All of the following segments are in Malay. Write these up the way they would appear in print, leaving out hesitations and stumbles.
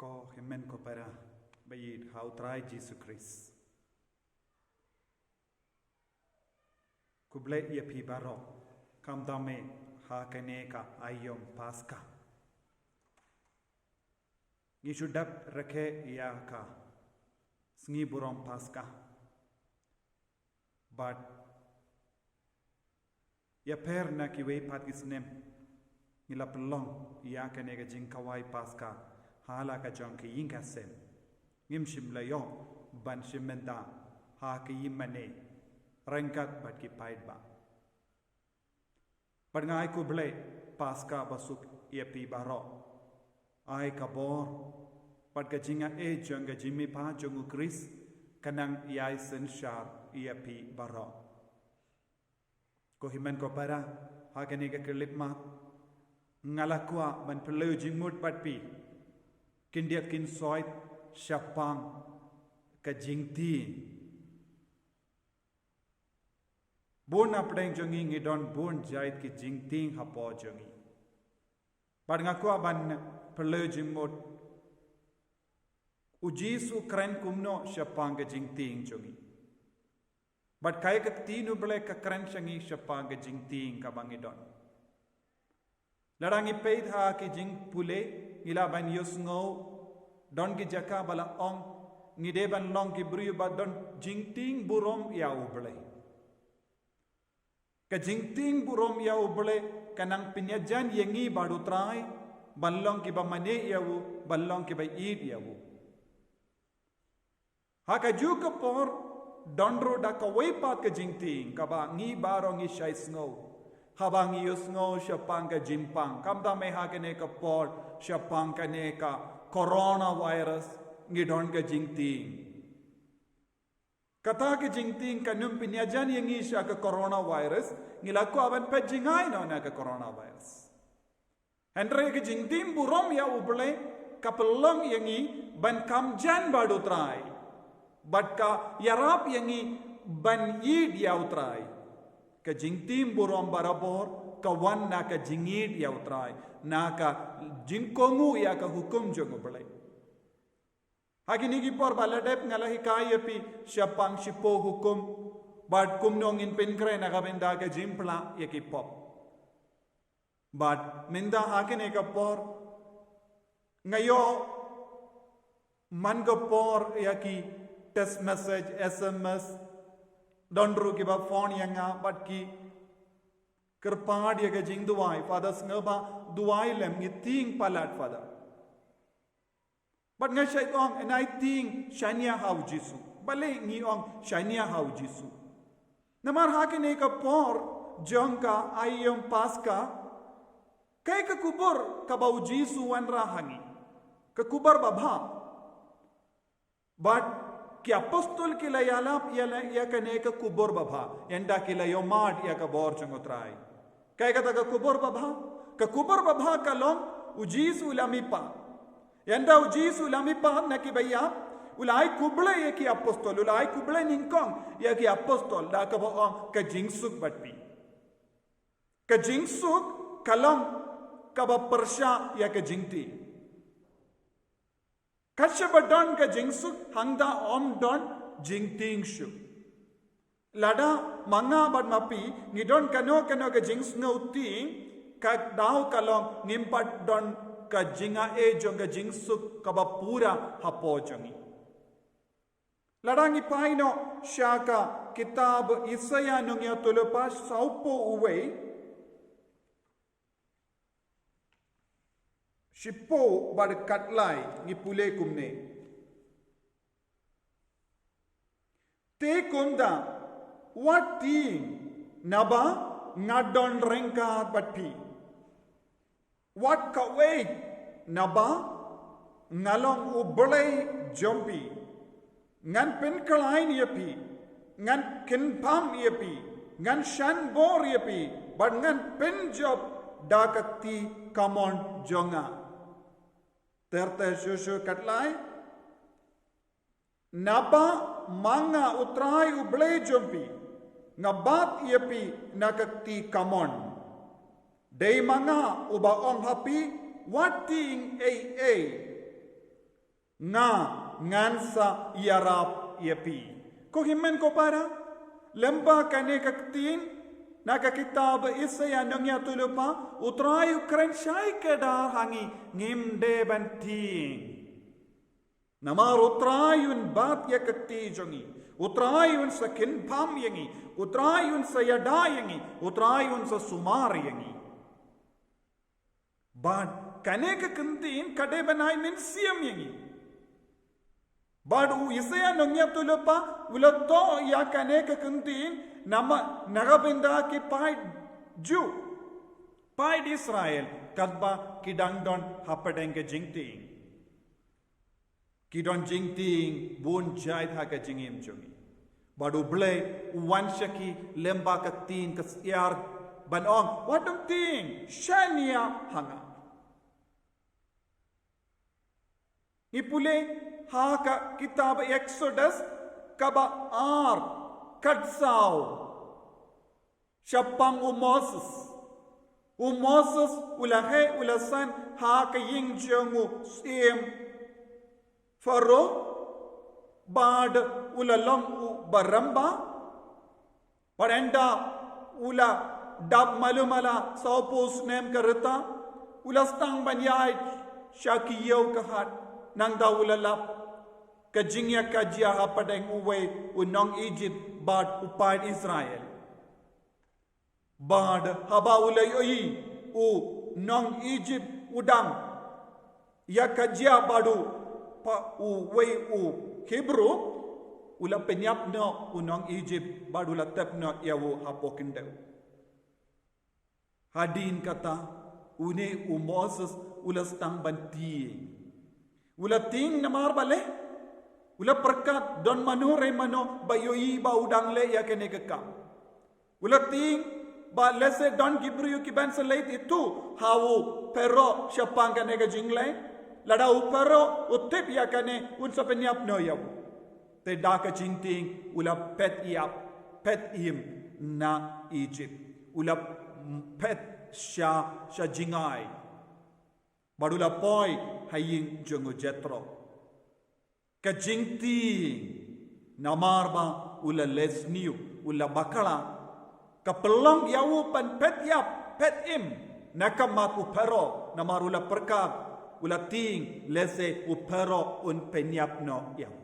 Ko himen ko para bayid hautrai Jesus Christ. Kuble ia pi baro kam dame ha kaneka ayom paska. Gishudap rake ia ka sngi burom paska. But ia per na kiwe pat kisnem nila pelong ia kaneka jingkawai paska hala ka jongki yinga sem ngim shim layo ban shimenda ha ki yimane rengkat bat ki paid ba par ngai ku ble paska basuk ia pi baro ai ka bor pat ka jinga e jonga jimi pa jongu Chris kanang iai sen shar ia pi baro ko himen ko para ha kani ka klip ma ngalakwa ban pelu jingmut pat pi kindiat kin soit syapang ka jingti bon apdeng jongi ngidon bon jait ki jingting hapo jongi par ngakwa ban pelu jingmut ujisu kren kumno syapang ka jingting jongi bat kai ka tinu bele ka kren changi syapang ka jingting ka bangidon larangi peid ha ki jing pule ngila ban yus ngau don ki jaka bala ong ngide ban long ki bru ba don jingting burom ya uble ka jingting burom ya uble kanang pinyajan yengi badu trai ballong ki ba mane yawu ballong ki ba id yawu ha ka ju ka por donro da ka wei pat ka jingting ka ba ngi barong ngi shai ngau habang yus ngau syapang ka jimpang kamda me ha kene ka por syapang kane ka coronavirus ngidon ka jingting kata ka jingting kanum pinyajan yang isya ka coronavirus ngilako aban pa jingay no na ka coronavirus andre ka jingting burom ya uble kapelong yangi ban kamjan badu trai bat ka yarap yangi ban yid ya utrai ka jingtim burom barabor ka wan na ka jingid ya utrai na ka jingkongu ya ka hukum jongo bale hagini gi por baladep ngala hikay pi syapang sipo hukum bad kumnong in penkre na ka benda ka jimpla ya ki pop bad minda hakine ka por ngayo man ka por ya ki text message SMS donru ki ba phone yanga bat ki kerpad ya ga jing duai father ngaba duai lem ngi ting palat father but nga shai ong and I think shania how jisu bale ngi ong shania how jisu namar hakine ka por jongka ayom paska kai ka kubur ka bau jisu wan rahangi ka kubar babha but ki apostol ki layalap ya kane ka kubur babha enda ki layomad ya ka bor chungotrai kai ka kubur babha ka long ujisu lamipa enda ujisu lamipa na ki baya ulai kuble ya ki apostol ulai kuble ninkong ya ki apostol da ka bo ka jingsuk batpi ka jingsuk kalong ka ba persha ya ka jingti Kashabadon ka jingsuk hangda om don jingting shu. Lada manga bad mapi ngidon kano ka jings ngauti ka daw kalong ngimpat don ka jinga e jonga jingsuk ka ba pura hapo jongi. Ladangi paino syaka kitab Isaya nungya tulupas saupo uwe Shipo bad katlai ngi pule kumne. Te kumda what team naba ngadon rengka batpi. What kawe naba ngalong ublay jompi. Ngan penkalain yapi. Ngan kinpam yapi. Ngan shanbor yapi. But ngan penjob dakakti kamon jonga. Terte shushu katlai naba manga utrai uble jompi ngabat yepi nakakti kamon dei manga uba ong hapi wating a nga ngansa yarap yapi. Ko himen ko para lemba kane kaktin naka kitab Isaya nongya tulupa utrayu kren shai kedar hangi ngimde banting. Namar utrayun bat ya kakti jongi. Utrayun sa kinpam yangi. Utrayun sa yada yangi. Utrayun sa sumar yangi. But kane kakantin kade banay minsiam yangi. But Isaya nongya tulupa ulato ya kane kakantin nama nagabinda ki paid Jew. Paid Israel kadba kidangdon hapadenge jingting. Kidon jingting bun jait ha ka jingim chungi. Badu ble wanshaki lemba katin kasyar banong wadum ting shania hanga. Ipule ha ka kitab Exodus kaba ar kadsaw shapang Moses ulahe ulasan ha ka ying jongu sim Faro bad ulalong baramba parenda ula dab malumala saupos nem karita ulastang banyay shakiyaw kahat nang da ulalap kajingya kajya hapadeng uwe unong Egypt bad upad Israel bad haba ulayoyi u nong Egypt udang ya kajya badu pa uwe Hebrew ula penyap no unong Egypt badula tep no yawo hapokindau hadin kata une Moses ula stang banti ula ting namar bale ula perkat don manure mano bayoi ba udang le ya kene kekam ula ting ba lese don Gibriu ki ban selait itu hawo pero syapang kene ke jingle lada uparo utip ya kane unsa penyap no yaw te daka jinting ula pet im na Egypt ula pet sha jingai badula poi haying jongo Jethro ka jinting namarba ula lesniu ula bakala ka pelong yaw pan pet im nakamat uparo namarula perkab ulating lese upero un penyap no yaw.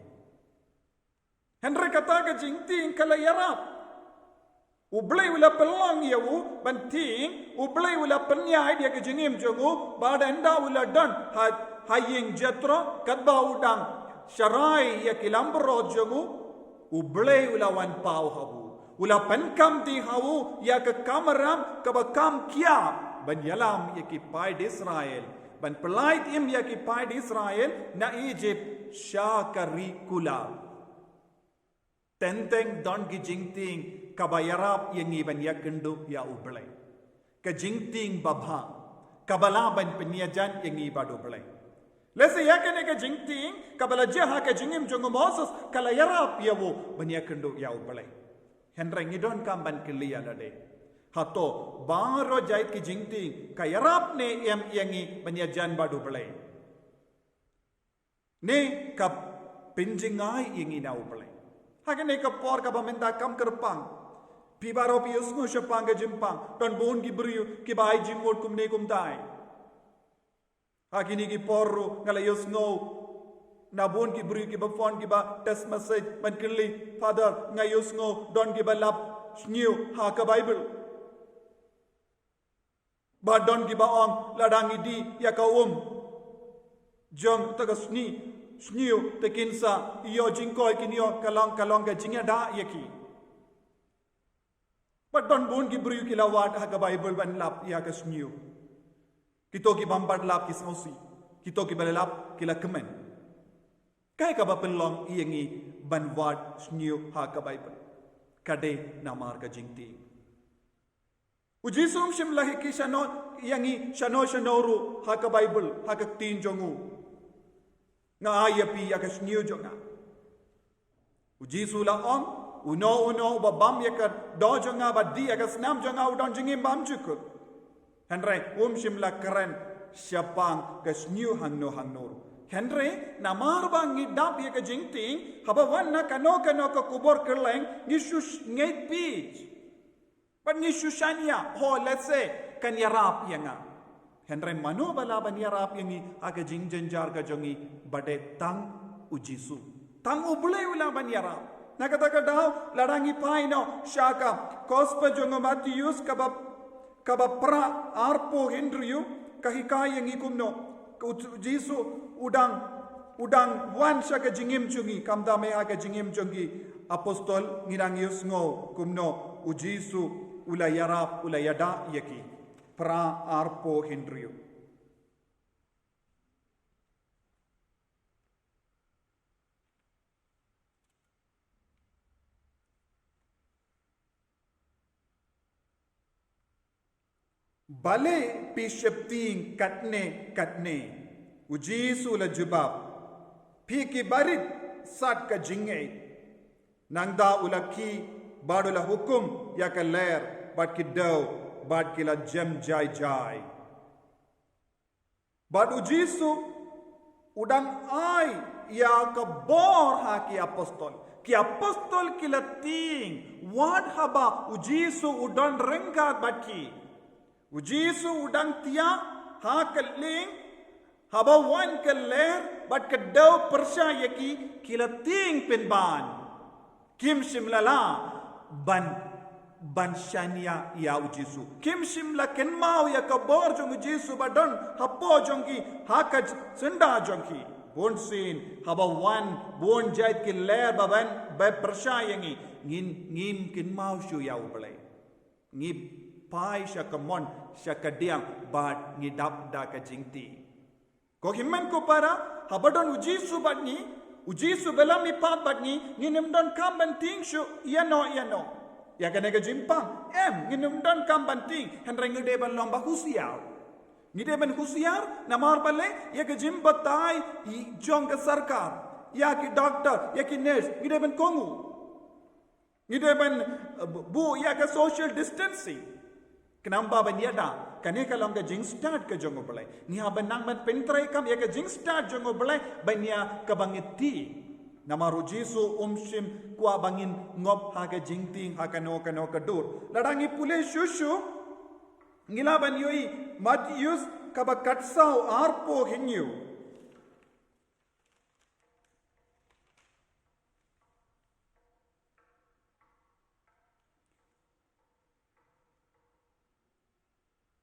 Henry kata ka jingting kalayarap. Ublay ula pelong yaw banting ublay ula penyay dia ka jingim jongu bada enda ula dan haying Jethro kadba udang syarai ya kilambro jongu ublay ula wan pau hawu ula penkam di hawu ya ka kamaram kabakam kia banyalam ya ki paid Israel ban pelait im ya ki paid Israel na Egypt syakari kula tenteng don ki jingting kabayarap yang iban ya kendu ya ublay ka jingting babha kabala ban penyajan yang ibadu ublay lese ya kene ka jingting kabala jaha ka jingim jongo Moses kala yarap yawo ban ya kendu ya ublay henreng idon kam ban kiliya dade hato baro jait ki jingting kayarap ne em yangi banyajan badu belai ne kap pinjingai yangi nau belai hagane ka por ka bamenda kam kerpang pibaro piusmu syapang ka jimpang ton bon ki briu ki bai jingmot kumne kumtai hagini ki porru ngalayos ngo na bon ki briu ki ba phone ki ba text message ban kili father ngayos ngo don ki ba lap new ha ka bible Badon ki baong ladang idi ya kaum jong tagas sniu tekinsa iyo jingkoi kinio kalong ka jingya da yaki badon bun ki briu ki lawat ha ka bible ban lap ya ka sniu kito ki bambat lap ki sausi kito ki balap ki la kemen kai ka ba pelong iengi ban wat sniu ha ka bible kade namar ka jingti Ujisum shim lahi ki shano yangi shanoru ha ka Bible ha ka tin jongu nga ayapi ya ka shniu jonga ujisu la ong uno babam ya ka do jonga ba di ya ka snam jonga udon jingim bam chukut henre shim la karen syapang ka shniu hangno Henry namar bang ngidap ya ke jingting habawan na kano ka kubor kerleng ngishush ngay pij. But ngishushanya ho let's say kan yarap yang nga. Henry mano balaban yarap yang ni aga jingjenjar ka jongi bade tang ujisu. Tang ublay ulaban yarap. Nakataka daw larangi paino shaka kospa jongo Matthews kabapra arpo Henryu kahikayang ikumno Jisu udang wan siya ka jingim chungi kamda may aga jingim chungi apostol ngirangius ngo kumno ujisu ulayarap ulayada yaki pra arpo Henryu. Bale pishepting katne ujisu la jubab piki barit sat ka jingai nangda ulaki badula hukum ya ka ler bad ki daw bad ki la jem jai bad ujisu udang ai ya ka bor ha ki apostol ki la ting wad haba ujisu udan rengkat bad ki ujisu udang tia ha kaling haba wan kaler bat kadaw persya yaki kilating pinban kim simlala ban shania ya ujisu kim simla kenmau ya kabor jong ujisu badon hapo jongki hakaj senda jongki bonsin haba wan bon jait kiler baban ba persya yangi ngim kenmau shu ya ublay ngip pai sya kamon sya kadiang bad ngidap da ka jingti ko himmen ko para habadon ujisu badni ujisu belami pat badni nginim don kamban ting shu yano ya kana ka jimpang nginim don kamban ting henreng ngide ban lomba husiar ngide ban husiar namar balle ya ka jimbatai jong ka sarkar ya ki doctor ya ki nurse ngide ban kongu ngide ban bu ya ka social distancing kenamba ban yada kane kalam ka jing start ka jongo balai ni haban nang ban pentrai kam ya ka jing start jongo balai banya ka bangiti namaru jisu shim kwa bangin ngop ha ka jing ting ha kano ka dur ladangi pule shushu ngila ban yoi Matthews ka ba katsau arpo hinyu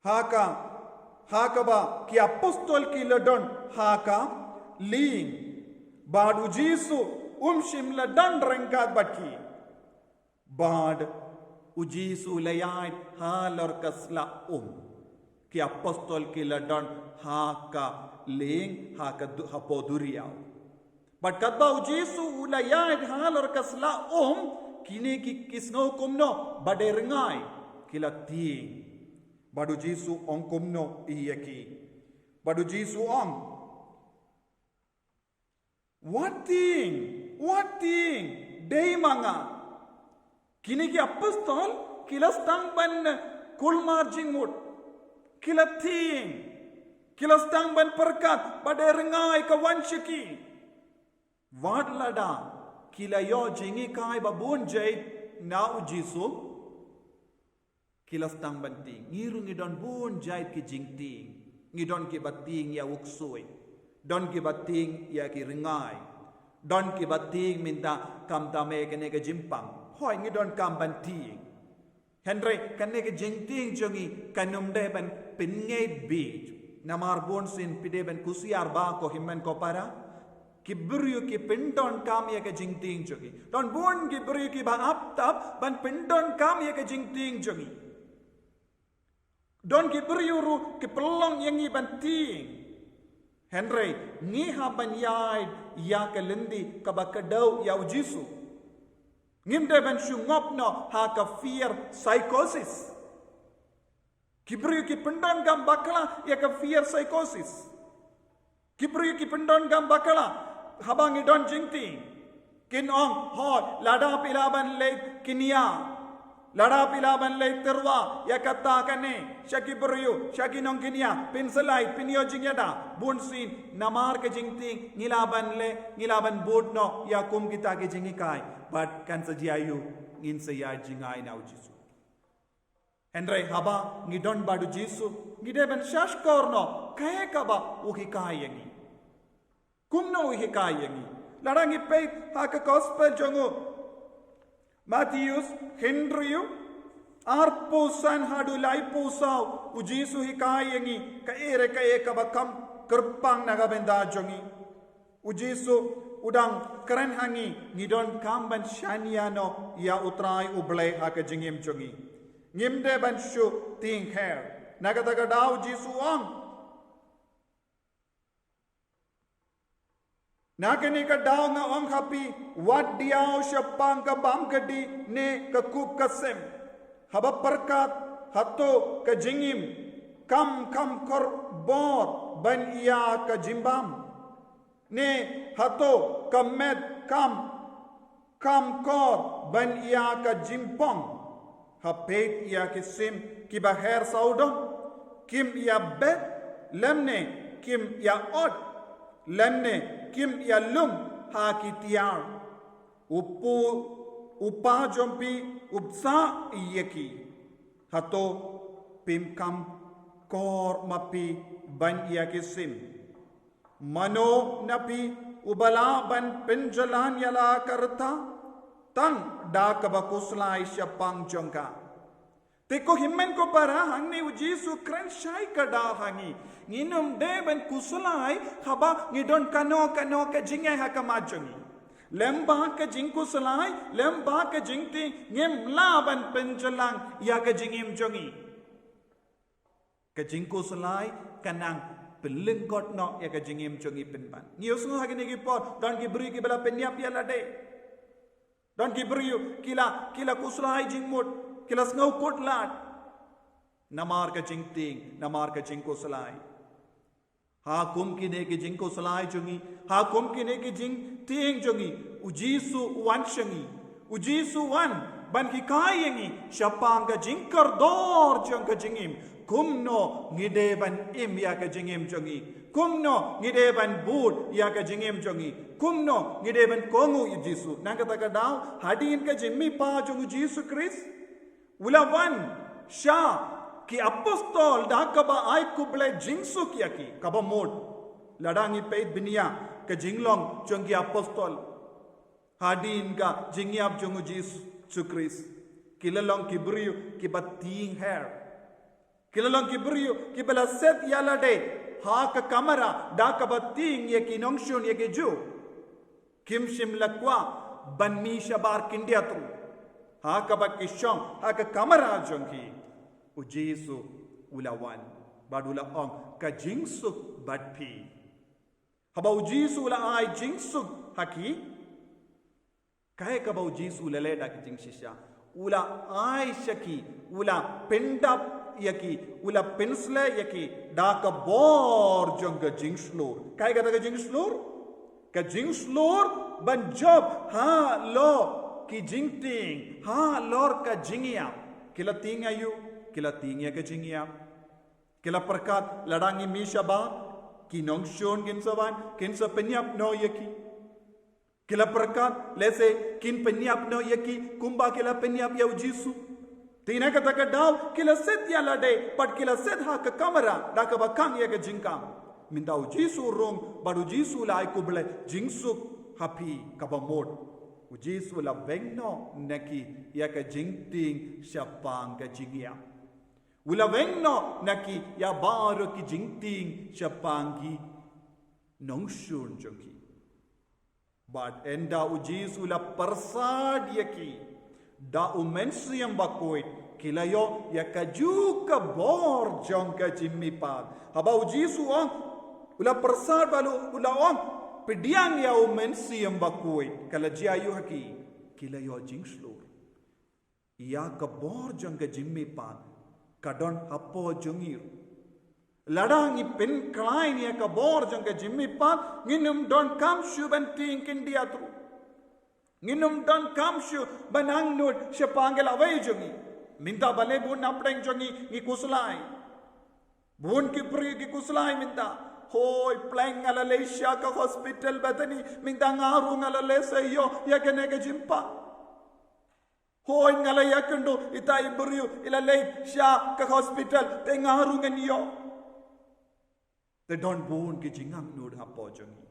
haka ba ki apostol ki ladon haka ling bad ujisu shim ladon rengkat baki bad ujisu layait halor kasla ki apostol ki ladon haka ling haka hapo duriyaw bad kadba ujisu layait halor kasla kini ki kisno kumno bade rengai kilati Badu Jisu ong kumno iyaki. Badu Jisu ong. What thing? Day manga. Kini ki apostol kilas tang ban kulmar jingmut. Kilas tang ban perkat pada rengai kawansyaki. Wad lada kilayo jingi kai babun jait na Jisu. Kilas tang banting ngiru ngidon bun jait ki jingting ngidon ki bating ya uksoi don ki bating ya ki ringai don ki bating minta kam tame kene ke jimpang hoi ngidon kam banting Henry kene ke jingting jongi kanum de ban pinngei beach namar bon sin pide ban kusiar ba ko himmen ko para kibru ki pindon kam ya ke jingting jongi don bon kibru ki ba ap tap ban pindon kam ya ke jingting jongi Don ki beriuru ki pelong yang i banting. Henry, ni haban yaid ya ke lendi ka bakadau ya ujisu. Ngim de ban shungop no ha ka fear psychosis. Ki beriu ki pendon gam bakala ya ka fear psychosis. Ki beriu ki pendon gam bakala habang i don jingting. Kin ong ho lada pilaban le kinia. Lada pilaban lay terwa ya kata kane syaki beryu syaki nongkinia pinselai pinyo jingyada bunsin namar ke jingting ngilaban bodno ya kum kita ke jingikai but kan sajiayu ngin saya jingai na ujisu Andre haba ngidon badu jisu ngide ben shashkorno kaya kaba uhikai yangi kumno uhikai yangi lada ngipay haka gospel jongo Matthews, Henry, Arpusan hadu lai pusau, ujisu hikai yangi, kaire kabakam kerpang nagabenda jongi. Ujisu udang keren hangi, ngidon kamban shaniano ya utrai ublay haka jingim jongi. Ngimde ban shu ting hair, nagatagadaw ujisu ang. Nakini ka daw nga ang happy, wat diyaw siya pang kabam kadi ne kakup kasem. Haba perkat hato ka jingim, kam kor bor ban iya ka jimbam. Ne hato ka med kam kor ban iya ka jimpong. Hapet iya kisim kibaher saudom, kim iya bet, lemne kim iya od. Lemne kim ya lum ha kitiar upa jompi upsa iyeki hato pim kam kor mapi ban iya kisim mano napi ubala ban penjalan yala karta tang da kabakuslai syapang jongka Teko himmen ko para hangni ujisu kren syai kada hangi. Nginum deben kusulai haba ngidon kano ka jingai hakamajongi. Lemba ka jing kusulai, lemba ka jingti ngem laban penjelang ya ka jingim jongi. Ka jing kusulai kanang pelengkot no ya ka jingim jongi penban. Ngiyusu hagini gipot don gibri kibala penyap ya lade. Don gibri kila kusulai jingmut. Kilas ngau kot lat namar ka jingting namar ka jingko salai ha kum kine ke jingko salai jungi ha kum kine ke jing ting jungi ujisu wan shangi ujisu wan ban ki kayengi syapang ka jingkar dor jong ka jingim kumno ngide ban im ya ka jingim jungi kumno ngide ban bud ya ka jingim jungi kumno ngide ban kongu ujisu nang kata ka daw hadin ka jimmi pa jong ujisu Chris Ulawan siya ki apostol da kaba ay kuble jingsuk yaki kaba mod ladangi peit binia ke jinglong chongi apostol hadin ka jingyap jongu Jesu Christ kilalong kibriyo ki bating hair kilalong kibriyo ki bala set yala de ha ka kamera da kaba ting yaki nongshon yaki ju kim shim lakwa banmi shabar kindiatru Haka bakishong, haka kamera jongki. Ujisu ulawan. Badula ong ka jingsuk badpi. Haba ujisu ula ay jingsuk haki. Kaya ka ba ujisu laleda ki jingsisya. Ula ay syaki. Ula pendap yaki. Ula pensle yaki. Da ka bor jong ka jingslur. Kaya kata ka jingslur? Ka jingslur ban job ha lo. Ki jingting ha lor ka jingia kila tinga yu kila tinga ka jingia kila perkat ladangi mishaba ki nongshon ginsawan kinsa penyap no yaki kila perkat lese kin penyap no yaki kumba kila penyap ya ujisu tina kata ka daw kila set ya lade pat kila set ha ka kamera da ka bakang ya ka jingkam minda ujisu rom badu jisu lai kuble jingsuk hapi ka bamod Ujisu la vengno naki ya ka jingting syapang ka jingia. Ula vengno naki ya baro ki jingting syapang ki nongshun jongki. But enda ujisu la persad yaki da umensiam bakoit kilayo ya ka juka bor jong ka jimmipan. Haba ujisu ang ula persad balu ula ang Pediang ya umensi yang bakui kala jiayu haki kila yo jingslur ia kabor jang ka jimmi pan kadon hapo jungir ladang ipin klain ya kabor jang ka jimmi pan nginum don kam shu banting kindia tru nginum don kam shu banang nut syapangel away jungi minta bale bun napdeng jongi ngi kuslai bun ki pri ki kuslai minta hoi pleng ala leisha ka hospital batani minta ngaru ngala leseyo ya kene ka jimpa hoi ngala yakundu ita iburiu ila lei sha ka hospital te ngaru nganiyo te don bun ki jingam nud hapo jongi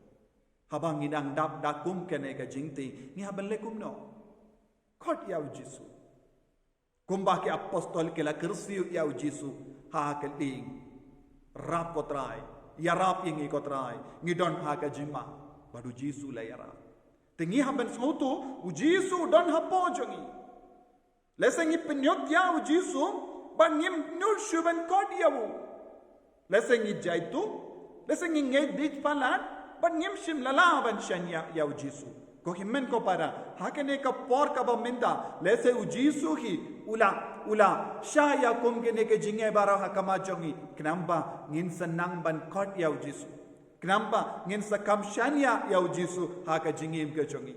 habang inang dap dakum kene ka jingti ni haballe kum no khot yaw jisu kumba ke apostol ke la kursi yaw jisu ha ka ding rap kotrai ya rap ingi kotrai ngi don ha ka jima badu jisu la yara tingi haban smoto u jisu don hapo jongi lesengi penyot yaw jisu ban ngim nur shuban kod yaw lesengi jaitu lesengi ngei dit palat ban ngim shim lala ban shanya yaw jisu ko himmen ko para hakene ka por ka ba minda lese u jisu hi ula shaya kum gene ke jinge bara hakama jongi knamba ngin sanang ban kot yaw jisu knamba ngin sakam shanya yaw jisu haka jingim ke jongi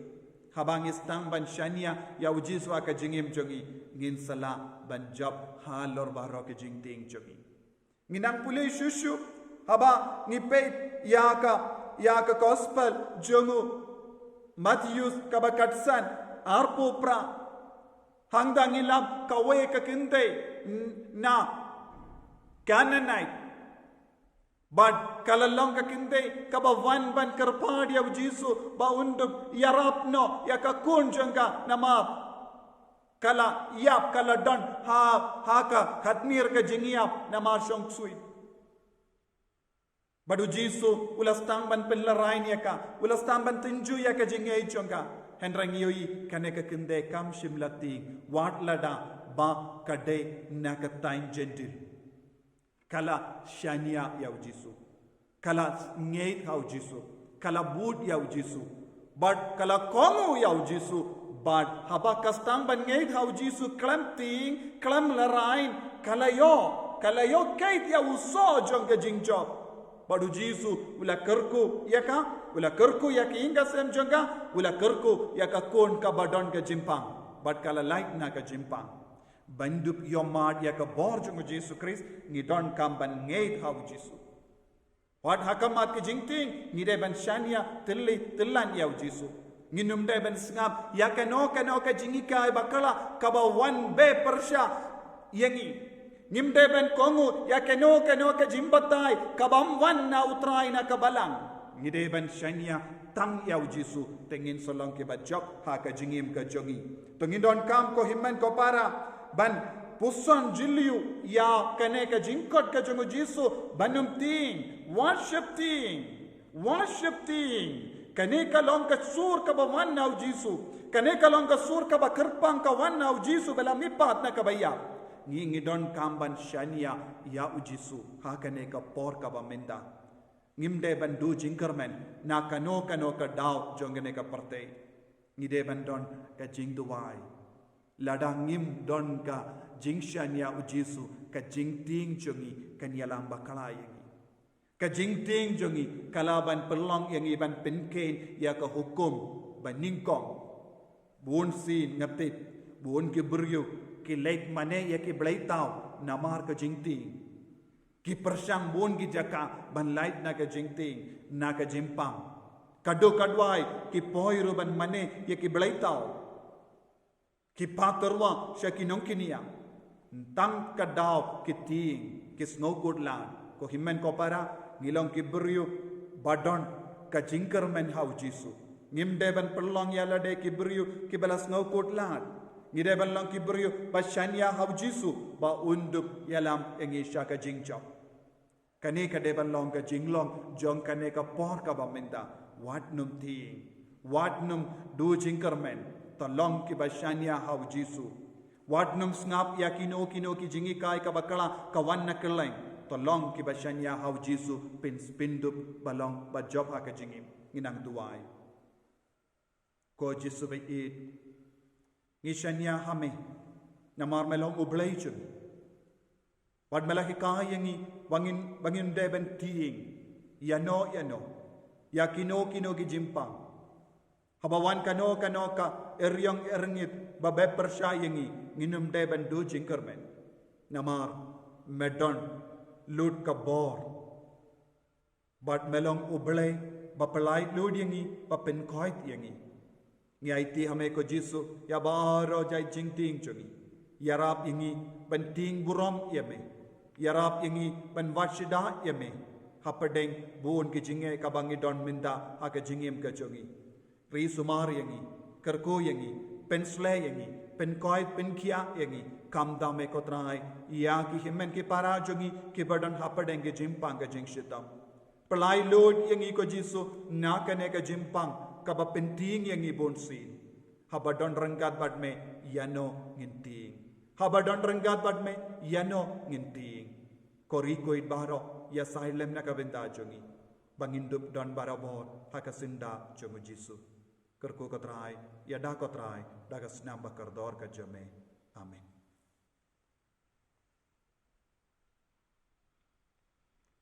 habang istang ban shanya yaw jisu haka jingim jongi ngin sala ban job halor baro ke jingting jongi nginang pule shushu haba ngipe ya ka gospel jongu Matthews kabakatsan arpopra hangdang ilam kawe kakinte na Canaanite but kalalong kakinte kabawan ban karpad yaw jisu ba undub yarapno yakakunjanga nama kala yap kala don ha ka khatmir ka jingiap nama shongsui badu jisu ulastang ban penlarai niaka ulastang ban tinju yaka jingei chonga henrangioi kaneka kinde kam shimlati wat lada ba kade nakatain gentil kala shania yaw jisu kala ngei haw jisu kala boot yaw jisu but kala kongu yaw jisu but haba kastang ban ngei haw jisu klam larain kala yo kait yaw so jonga jingjob badu jisu ula kerku yaka inga sem jonga ula kerku yaka kon ka badon ka jimpang but kala light na ka jimpang bandup yomad yaka bor jonga jisu Christ ngi don kam ban ngei haw jisu wat hakamat ki jingting ngi de ban shania tillan yaw jisu ngi numde ban sngap yaka no ka jingika bakala kaba one be persha yangi Ngimde ben kongu ya keno ka jimbatai kabam wan na utrai na kabalang ngide ben shania tang yaw jisu tengin solong ke bajok ha ka jingim ka jongi tengin don kam ko himmen ko para ban puson jiliu ya kene ka jingkot ka jongu jisu banum ting worship ting kene ka long ka sur ka bawan na jisu kene ka long ka sur ka ba kerpang ka wan na jisu bela mipat na kabaya ngi don kamban shania ya ujisu hakane ka por ka bamenda ngimde ban du jingkermen na kano ka daw jongene ka parte ngide ban don ka jingduwai lada ngim don ka jingshania ujisu ka jingting jongi kanyalam bakalai ka jingting jongi kalaban perlong yang iban penken ya ka hukum baningkong bun sin ngatit bun ke beryu ki lek mane ya ki blaitau namar ka jingting ki persang bon ki jaka ban light na ka jingting na ka jimpam kado kadwai ki poiru ban mane ya ki blaitau ki paterwa shaki nongkinia tang kadaw ki ting ki snow good land ko himmen ko para ngilong ki beryu badon ka jingkermen haw jisu ngimde ban perlong ya lade ki beryu ki bala snow good land ngide ban long ki beryu ba shania haw jisu ba undup yalam engi shaka jingchop kane ka de ban long ka jinglong jong kane ka por ka ba minda wat num du jingkermen ta long ki ba shania haw jisu wat num snap ya kino ki jingi kai ka bakala ka wan na keleng ta long ki ba shania haw jisu pin spindup balong ba job ha ka jingim nginang duai ko jisu ba it ngishanya hame namar melong ublaichun wad melaki kayangi wangin deben tiing yano yakino ki jimpang Habawan kano ka eryong erngit babe persya yengi nginum de bandu jingkermen. Namar medon lud kabor. Bat melong uble bapalai lud yengi bapen koit yengi. Ngai ti hame ko Jisu ya baro jai jingting chungi. Yarap yengi banting burom yeme. Yarap yengi ban washida yeme. Hapadeng buon ki jinge kabangi don minda ha ka jingim ka chungi. Ri sumar yengi, kerko yengi, pensle yengi, penkoit penkia yengi, kamda me kotrai, iya ki himen ki para jongi ki badan hapadeng ki jimpang ka jingshitam. Pelai lod yengi ko Jisu na kane ka jimpang kaba penting yengi bonsin. Habadon renggat bad me yano nginting. Habadon renggat bad me yano nginting. Koriko it baro ya sailem na kabenda jongi. Bangindup don barabor hakasinda jongu Jisu. Kerku kotrai, ya da kotrai, daga snam bakar dor ka jame.